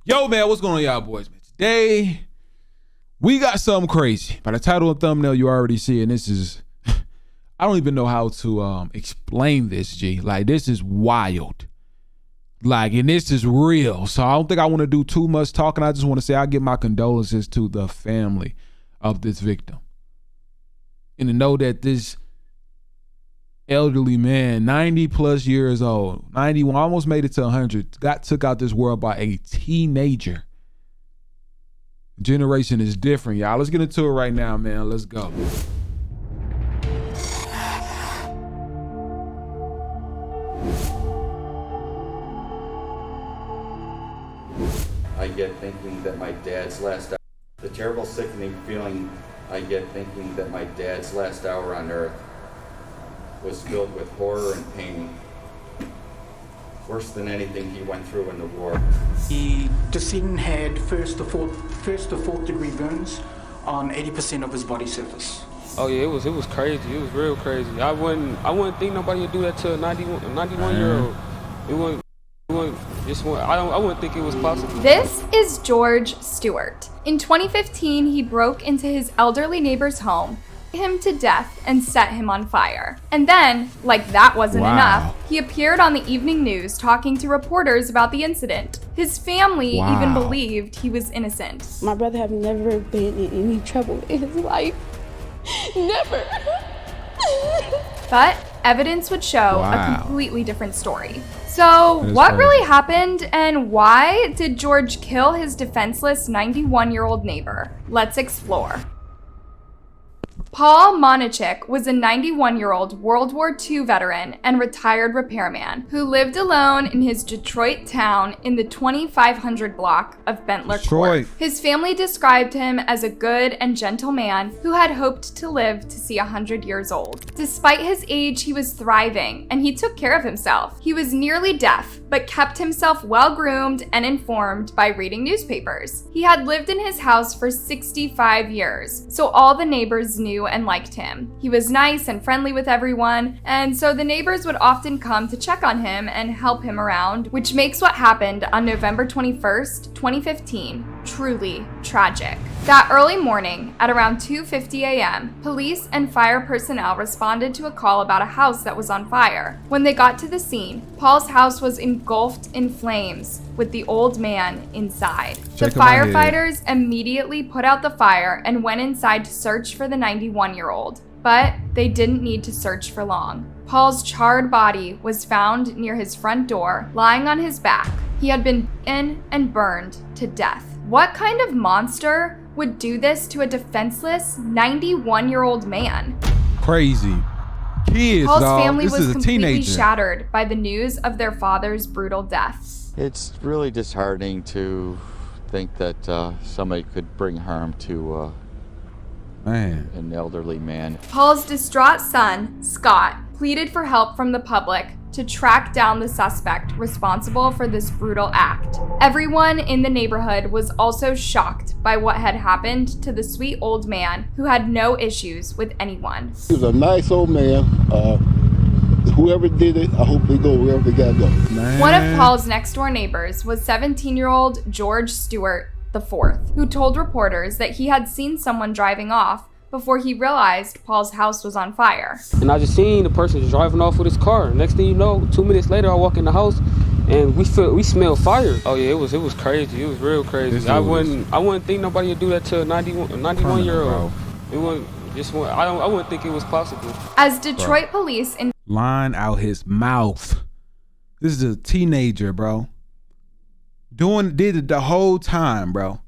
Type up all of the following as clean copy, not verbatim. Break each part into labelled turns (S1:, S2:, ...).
S1: Yo, man, what's going on, y'all boys, man? Today, we got something crazy. By the title and thumbnail, you already see it. And this is, I don't even know how to explain this, G. Like, this is wild. Like, and this is real. So I don't think I want to do too much talking. I just want to say I give my condolences to the family of this victim. And to know that this elderly man, 90 plus years old, 91, almost made it to 100, took out this world by a teenager. Generation is different, y'all. Let's get into it right now, man. Let's go.
S2: I get thinking that my dad's last hour, the terrible sickening feeling I get thinking that my dad's last hour on earth was filled with horror and pain, worse than anything he went through in the war.
S3: The decedent had first to fourth degree burns on 80% of his body surface.
S4: Oh yeah, it was crazy. It was real crazy. I wouldn't think nobody would do that to a 91-year-old. I wouldn't think it was possible.
S5: This is George Stewart. In 2015, he broke into his elderly neighbor's home, him to death, and set him on fire. And then, like that wasn't enough, he appeared on the evening news talking to reporters about the incident. His family even believed he was innocent.
S6: My brother have never been in any trouble in his life. Never.
S5: But evidence would show a completely different story. So what really happened, and why did George kill his defenseless 91-year-old neighbor? Let's explore. Paul Monchnik was a 91-year-old World War II veteran and retired repairman who lived alone in his Detroit town in the 2500 block of Bentler Court. His family described him as a good and gentle man who had hoped to live to see 100 years old. Despite his age, he was thriving and he took care of himself. He was nearly deaf, but kept himself well-groomed and informed by reading newspapers. He had lived in his house for 65 years, so all the neighbors knew and liked him. He was nice and friendly with everyone, and so the neighbors would often come to check on him and help him around, which makes what happened on November 21st, 2015, truly tragic. That early morning, at around 2:50 a.m., police and fire personnel responded to a call about a house that was on fire. When they got to the scene, Paul's house was engulfed in flames, with the old man inside. The firefighters immediately put out the fire and went inside to search for the 91-year-old, but they didn't need to search for long. Paul's charred body was found near his front door, lying on his back. He had been beaten and burned to death. What kind of monster would do this to a defenseless 91-year-old man?
S1: Crazy. Kids,
S5: Paul's
S1: dog.
S5: family
S1: This
S5: was
S1: is a
S5: completely
S1: teenager.
S5: shattered by the news of their father's brutal death.
S2: It's really disheartening to think that somebody could bring harm to an elderly man.
S5: Paul's distraught son, Scott, pleaded for help from the public to track down the suspect responsible for this brutal act. Everyone in the neighborhood was also shocked by what had happened to the sweet old man who had no issues with anyone.
S7: He was a nice old man. Whoever did it, I hope they go wherever they gotta go.
S5: One of Paul's next door neighbors was 17-year-old George Stewart IV, who told reporters that he had seen someone driving off before he realized Paul's house was on fire.
S4: And I just seen the person just driving off with his car. Next thing you know, 2 minutes later, I walk in the house and we smell fire. Oh yeah, it was crazy. It was real crazy. I wouldn't think nobody would do that to a 91-year-old. I wouldn't think it was possible.
S5: As Detroit police
S1: Line out his mouth. This is a teenager, bro. Did it the whole time, bro.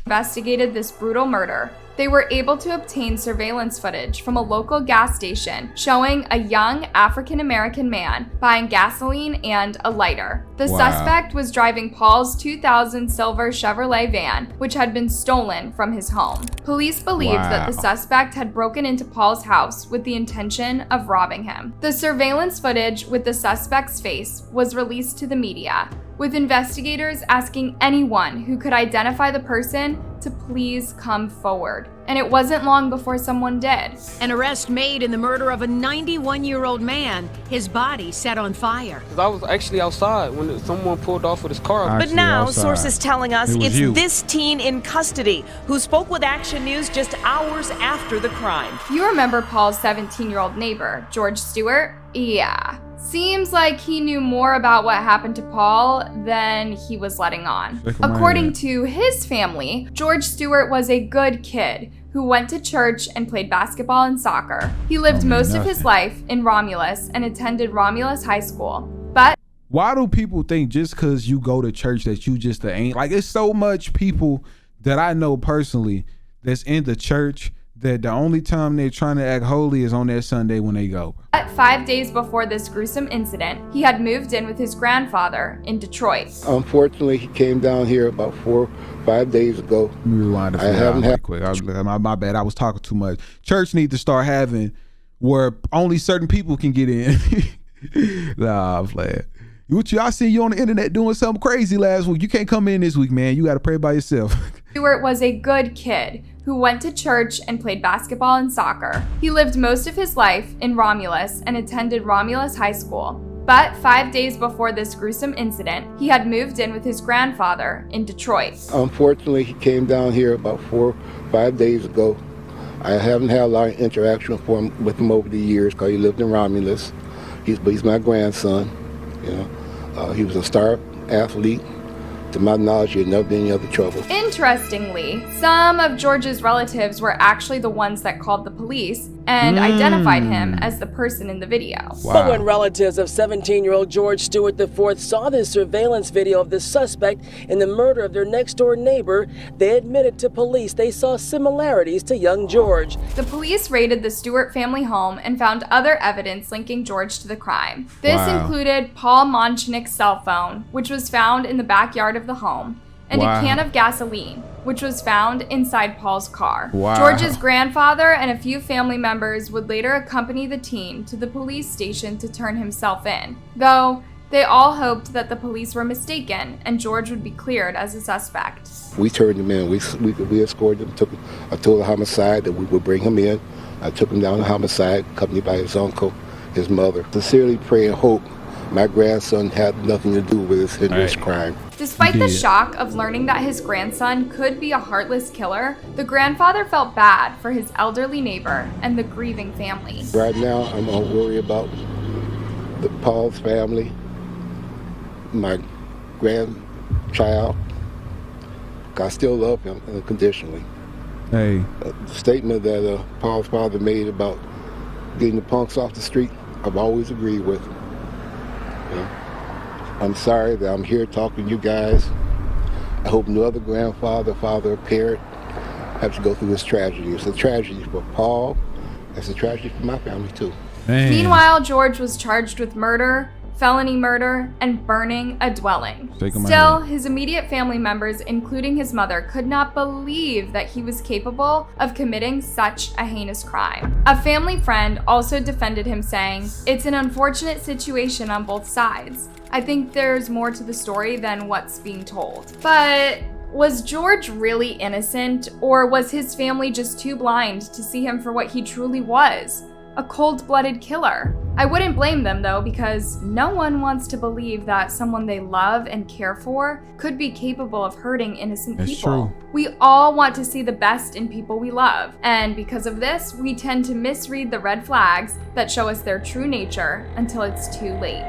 S5: investigated this brutal murder, they were able to obtain surveillance footage from a local gas station showing a young African-American man buying gasoline and a lighter. The suspect was driving Paul's 2000 silver Chevrolet van, which had been stolen from his home. Police believed that the suspect had broken into Paul's house with the intention of robbing him. The surveillance footage with the suspect's face was released to the media, with investigators asking anyone who could identify the person to please come forward. And it wasn't long before someone did.
S8: An arrest made in the murder of a 91-year-old man, his body set on fire.
S4: I was actually outside when someone pulled off with his car.
S9: But now, sources telling us it's
S1: you.
S9: this teen in custody who spoke with Action News just hours after the crime.
S5: You remember Paul's 17-year-old neighbor, George Stewart? Yeah. Seems like he knew more about what happened to Paul than he was letting on. According to his family, George Stewart was a good kid who went to church and played basketball and soccer. He lived most of his life in Romulus and attended Romulus High School. But
S1: why do people think just because you go to church that you just ain't? Like, it's so much people that I know personally that's in the church that the only time they're trying to act holy is on their Sunday when they go.
S5: 5 days before this gruesome incident, he had moved in with his grandfather in Detroit.
S7: Unfortunately, he came down here about 4 or 5 days ago.
S1: Let me rewind it right quick. My bad. I was talking too much. Church need to start having where only certain people can get in. Nah, I'm playing. I seen you on the internet doing something crazy last week. You can't come in this week, man. You got to pray by yourself.
S5: Stewart was a good kid who went to church and played basketball and soccer. He lived most of his life in Romulus and attended Romulus High School. But 5 days before this gruesome incident, he had moved in with his grandfather in Detroit.
S7: Unfortunately, he came down here about 4 or 5 days ago. I haven't had a lot of interaction with him over the years because he lived in Romulus. He's my grandson. You know, he was a star athlete. To my knowledge, he had never been in any other trouble.
S5: Interestingly, some of George's relatives were actually the ones that called the police and identified him as the person in the video.
S1: Wow.
S10: But when relatives of 17-year-old George Stewart IV saw this surveillance video of the suspect in the murder of their next-door neighbor, they admitted to police they saw similarities to young George.
S5: The police raided the Stewart family home and found other evidence linking George to the crime. This included Paul Monchnik's cell phone, which was found in the backyard of the home, and a can of gasoline, which was found inside Paul's car. George's grandfather and a few family members would later accompany the teen to the police station to turn himself in, though they all hoped that the police were mistaken and George would be cleared as a suspect.
S7: We turned him in. We escorted him. I told the homicide that we would bring him in. I took him down to homicide, accompanied by his uncle, his mother. Sincerely pray and hope my grandson had nothing to do with this crime.
S5: Despite the shock of learning that his grandson could be a heartless killer, the grandfather felt bad for his elderly neighbor and the grieving family.
S7: Right now, I'm going to worry about Paul's family, my grandchild. I still love him unconditionally.
S1: Hey.
S7: The statement that Paul's father made about getting the punks off the street, I've always agreed with. I'm sorry that I'm here talking to you guys. I hope no other grandfather, father, or parent have to go through this tragedy. It's a tragedy for Paul. It's a tragedy for my family, too.
S1: Man.
S5: Meanwhile, George was charged with murder, felony murder, and burning a dwelling. Still, his immediate family members, including his mother, could not believe that he was capable of committing such a heinous crime. A family friend also defended him, saying, "It's an unfortunate situation on both sides. I think there's more to the story than what's being told." But was George really innocent, or was his family just too blind to see him for what he truly was? A cold-blooded killer. I wouldn't blame them though, because no one wants to believe that someone they love and care for could be capable of hurting innocent people.
S1: True.
S5: We all want to see the best in people we love, and because of this, we tend to misread the red flags that show us their true nature until it's too late.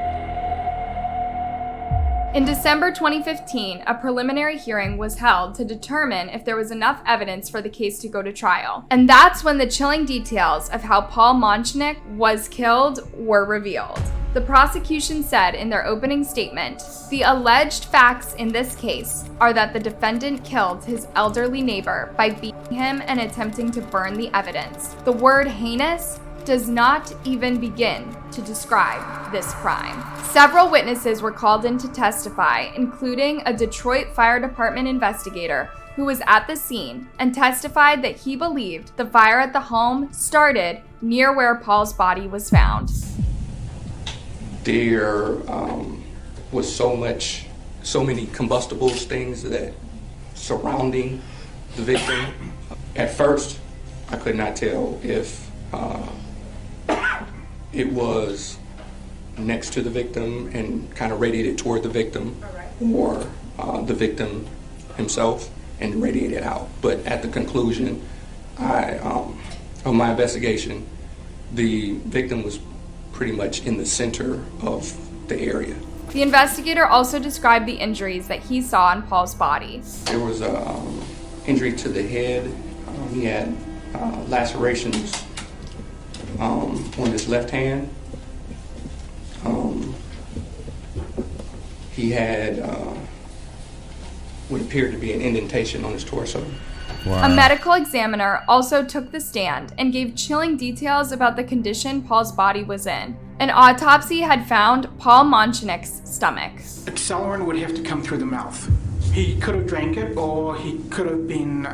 S5: In December 2015, a preliminary hearing was held to determine if there was enough evidence for the case to go to trial. And that's when the chilling details of how Paul Monchnik was killed were revealed. The prosecution said in their opening statement, "The alleged facts in this case are that the defendant killed his elderly neighbor by beating him and attempting to burn the evidence. The word heinous does not even begin to describe this crime." Several witnesses were called in to testify, including a Detroit Fire Department investigator who was at the scene and testified that he believed the fire at the home started near where Paul's body was found.
S11: There was so much so many combustibles, things that surrounding the victim. At first, I could not tell if it was next to the victim and kind of radiated toward the victim, or the victim himself and radiated out. But at the conclusion of my investigation, the victim was pretty much in the center of the area.
S5: The investigator also described the injuries that he saw on Paul's body.
S11: There was an injury to the head. He had lacerations on his left hand. He had what appeared to be an indentation on his torso.
S5: Wow. A medical examiner also took the stand and gave chilling details about the condition Paul's body was in. An autopsy had found Paul Monchnik's stomach.
S3: Accelerant would have to come through the mouth. He could have drank it, or he could have been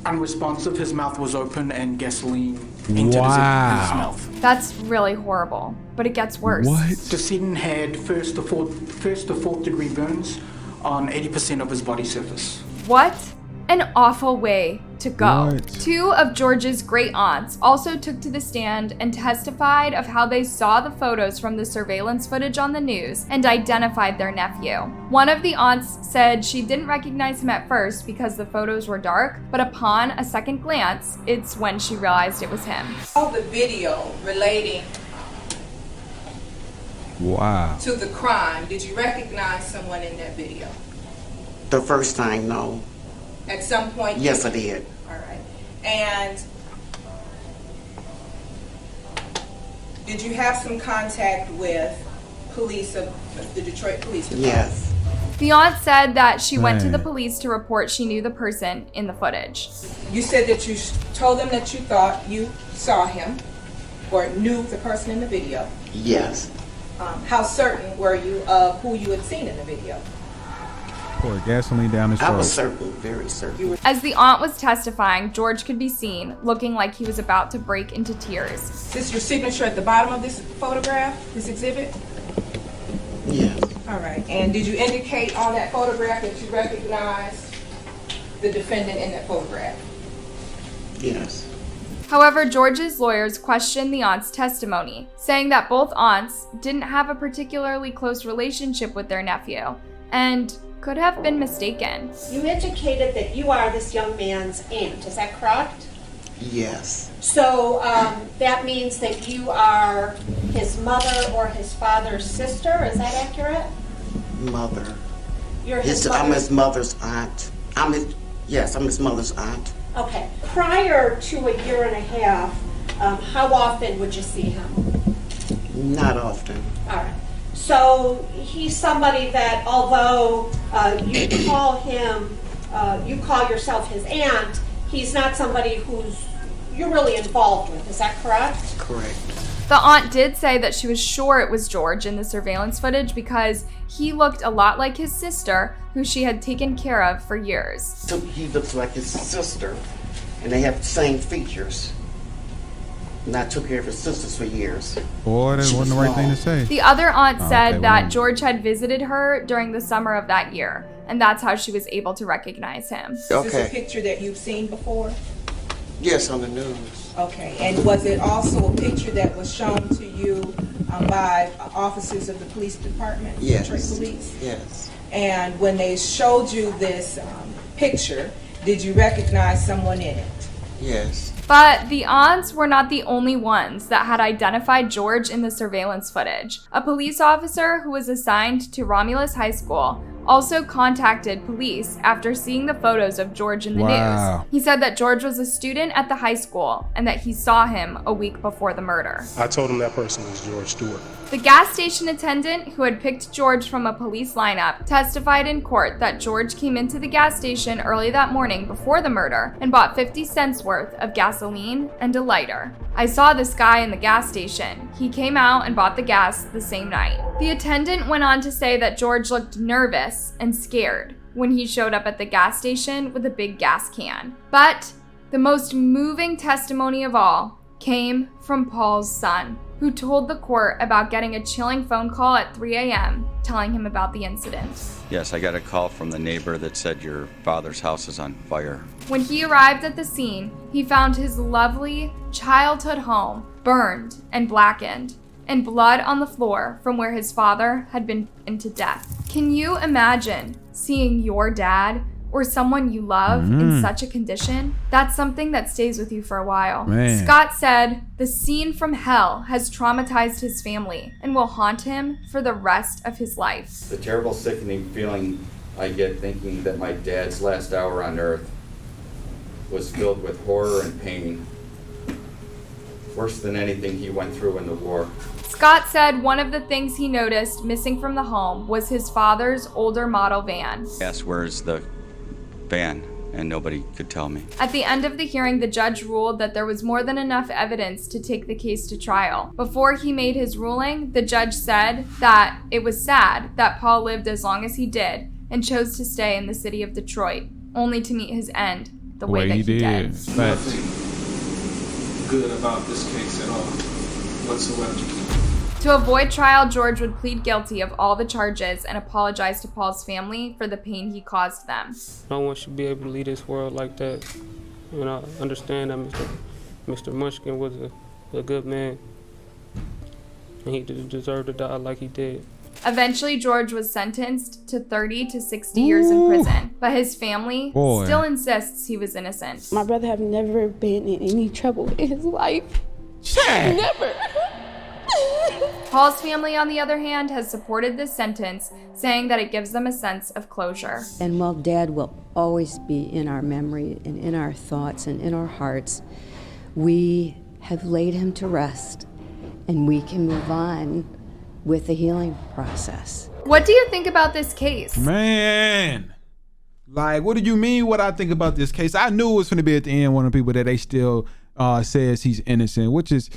S3: unresponsive. His mouth was open and gasoline entered his mouth.
S5: That's really horrible, but it gets worse.
S3: What? Decedent had first to fourth degree burns on 80% of his body surface.
S5: What an awful way to go.
S1: What?
S5: Two of George's great aunts also took to the stand and testified of how they saw the photos from the surveillance footage on the news and identified their nephew. One of the aunts said she didn't recognize him at first because the photos were dark, but upon a second glance, it's when she realized it was him.
S12: All the video relating to the crime, did you recognize someone in that video?
S13: The first time, no.
S12: At some point?
S13: Yes, I did.
S12: All right. And did you have some contact with police of the Detroit Police Department?
S13: Yes.
S5: The aunt said that she went to the police to report she knew the person in the footage.
S12: You said that you told them that you thought you saw him or knew the person in the video.
S13: Yes.
S12: How certain were you of who you had seen in the video?
S1: Pour gasoline down his throat.
S13: I was certain, very certain.
S5: As the aunt was testifying, George could be seen looking like he was about to break into tears.
S12: Is this your signature at the bottom of this photograph, this exhibit?
S13: Yes.
S12: All right. And did you indicate on that photograph that you recognized the defendant in that photograph?
S13: Yes.
S5: However, George's lawyers questioned the aunt's testimony, saying that both aunts didn't have a particularly close relationship with their nephew and could have been mistaken.
S14: You indicated that you are this young man's aunt, is that correct?
S13: Yes.
S14: So that means that you are his mother or his father's sister, is that accurate?
S13: Mother.
S14: You're his
S13: I'm his mother's aunt. I'm his mother's aunt.
S14: Okay. Prior to a year and a half, how often would you see him?
S13: Not often.
S14: All right. So he's somebody that, although you call yourself his aunt, he's not somebody who's you're really involved with. Is that correct?
S13: Correct.
S5: The aunt did say that she was sure it was George in the surveillance footage because he looked a lot like his sister, who she had taken care of for years.
S13: So he looks like his sister, and they have the same features. And I took care of his sisters for years.
S1: Boy, that wasn't the right thing to say.
S5: The other aunt said that George had visited her during the summer of that year, and that's how she was able to recognize him.
S12: Okay. Is this a picture that you've seen before?
S13: Yes, on the news.
S12: Okay, and was it also a picture that was shown to you by officers of the police department?
S13: Yes.
S12: Detroit Police?
S13: Yes.
S12: And when they showed you this picture, did you recognize someone in it?
S13: Yes.
S5: But the aunts were not the only ones that had identified George in the surveillance footage. A police officer who was assigned to Romulus High School also contacted police after seeing the photos of George in the news. He said that George was a student at the high school and that he saw him a week before the murder.
S15: I told him that person was George Stewart.
S5: The gas station attendant who had picked George from a police lineup testified in court that George came into the gas station early that morning before the murder and bought 50 cents worth of gasoline and a lighter. I saw this guy in the gas station. He came out and bought the gas the same night. The attendant went on to say that George looked nervous and scared when he showed up at the gas station with a big gas can. But the most moving testimony of all came from Paul's son, who told the court about getting a chilling phone call at 3 a.m. telling him about the incident.
S2: Yes, I got a call from the neighbor that said your father's house is on fire.
S5: When he arrived at the scene, he found his lovely childhood home burned and blackened, and blood on the floor from where his father had been beaten to death. Can you imagine seeing your dad or someone you love in such a condition? That's something that stays with you for a while.
S1: Man.
S5: Scott said the scene from hell has traumatized his family and will haunt him for the rest of his life.
S2: The terrible, sickening feeling I get thinking that my dad's last hour on earth was filled with horror and pain, worse than anything he went through in the war.
S5: Scott said one of the things he noticed missing from the home was his father's older model van.
S2: Asked where's the van, and nobody could tell me.
S5: At the end of the hearing, the judge ruled that there was more than enough evidence to take the case to trial. Before he made his ruling, the judge said that it was sad that Paul lived as long as he did and chose to stay in the city of Detroit, only to meet his end the way that he did.
S15: Nothing good about this case at all, whatsoever.
S5: To avoid trial, George would plead guilty of all the charges and apologize to Paul's family for the pain he caused them.
S4: No one should be able to leave this world like that. And I understand that Mr. Monchnik was a good man, and he deserved to die like he did.
S5: Eventually, George was sentenced to 30 to 60 years in prison, but his family still insists he was innocent.
S6: My brother have never been in any trouble in his life. Never.
S5: Paul's family, on the other hand, has supported this sentence, saying that it gives them a sense of closure.
S16: And while Dad will always be in our memory and in our thoughts and in our hearts, we have laid him to rest, and we can move on with the healing process.
S5: What do you think about this case?
S1: Man, like, what do you mean what I think about this case? I knew it was going to be at the end one of the people that they still says he's innocent, which is,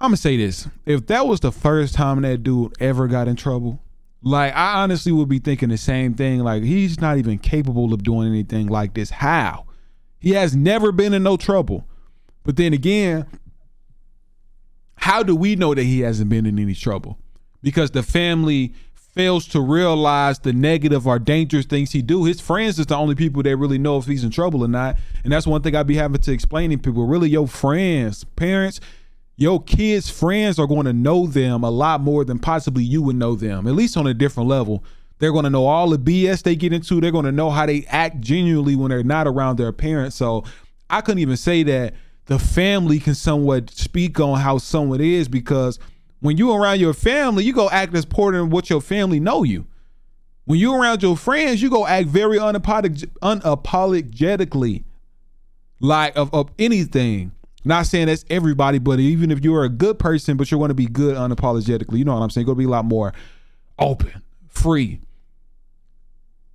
S1: I'm gonna say this. If that was the first time that dude ever got in trouble, like, I honestly would be thinking the same thing. Like, he's not even capable of doing anything like this. How? He has never been in no trouble. But then again, how do we know that he hasn't been in any trouble? Because the family fails to realize the negative or dangerous things he do. His friends is the only people that really know if he's in trouble or not. And that's one thing I be having to explain to people. Really, your friends, parents, your kids' friends are going to know them a lot more than possibly you would know them, at least on a different level. They're going to know all the BS they get into. They're going to know how they act genuinely when they're not around their parents. So I couldn't even say that the family can somewhat speak on how someone is, because when you're around your family, you go act as important than what your family know you. When you're around your friends, you go act very unapologetically, like of anything. Not saying that's everybody, but even if you're a good person, but you're going to be good unapologetically, you know what I'm saying? You're going to be a lot more open, free.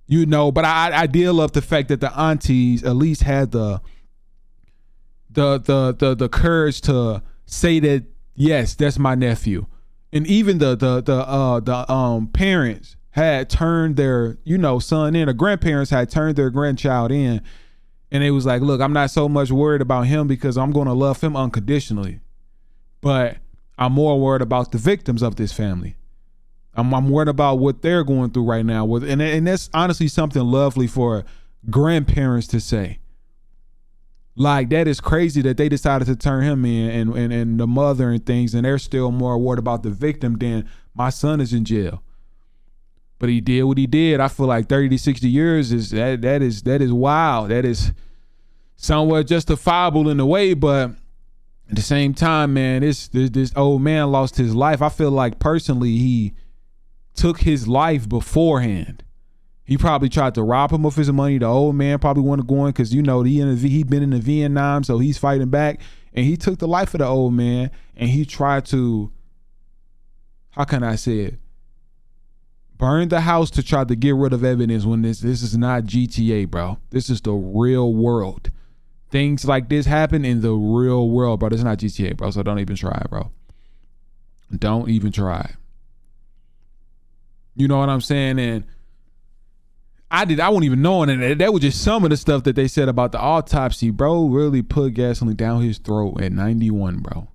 S1: You know, but I did love the fact that the aunties at least had the courage to say that, yes, that's my nephew. And even the parents had turned their, son in, or grandparents had turned their grandchild in. And it was like, look, I'm not so much worried about him because I'm going to love him unconditionally. But I'm more worried about the victims of this family. I'm worried about what they're going through right now. And that's honestly something lovely for grandparents to say. Like, that is crazy that they decided to turn him in and the mother and things, and they're still more worried about the victim than my son is in jail. But he did what he did. I feel like 30 to 60 years is that is wild. That is somewhat justifiable in a way, but at the same time, man, this old man lost his life. I feel like personally he took his life beforehand. He probably tried to rob him of his money. The old man probably wanted to go in because, he been in the Vietnam, so he's fighting back. And he took the life of the old man, and he tried to, how can I say it? Burn the house to try to get rid of evidence when this is not GTA, bro. This is the real world. Things like this happen in the real world, bro. This is not GTA, bro. So don't even try, bro. Don't even try. You know what I'm saying? And I wasn't even knowing it. That was just some of the stuff that they said about the autopsy, bro. Really put gasoline down his throat at 91, bro.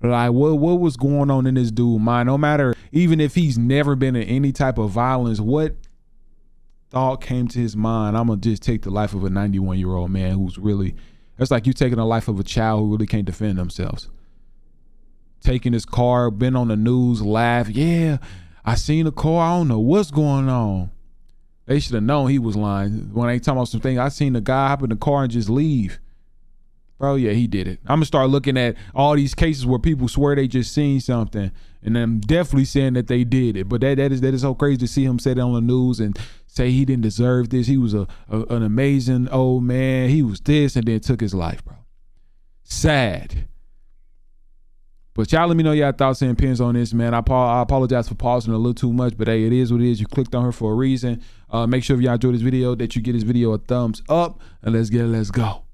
S1: Like what was going on in this dude's mind? No matter, even if he's never been in any type of violence, what thought came to his mind? I'm gonna just take the life of a 91-year-old man who's really, it's like you taking the life of a child who really can't defend themselves. Taking his car, been on the news, laugh, yeah, I seen a car, I don't know what's going on. They should have known he was lying. When they talking about some things, I seen the guy hop in the car and just leave. Bro, yeah, he did it. I'm gonna start looking at all these cases where people swear they just seen something, and I'm definitely saying that they did it. But that is so crazy to see him say that on the news and say he didn't deserve this. He was an amazing old man. He was this, and then took his life, bro. Sad. But y'all let me know y'all thoughts and opinions on this, man. I apologize for pausing a little too much, but hey, it is what it is. You clicked on her for a reason. Make sure if y'all enjoyed this video that you give this video a thumbs up, and let's go.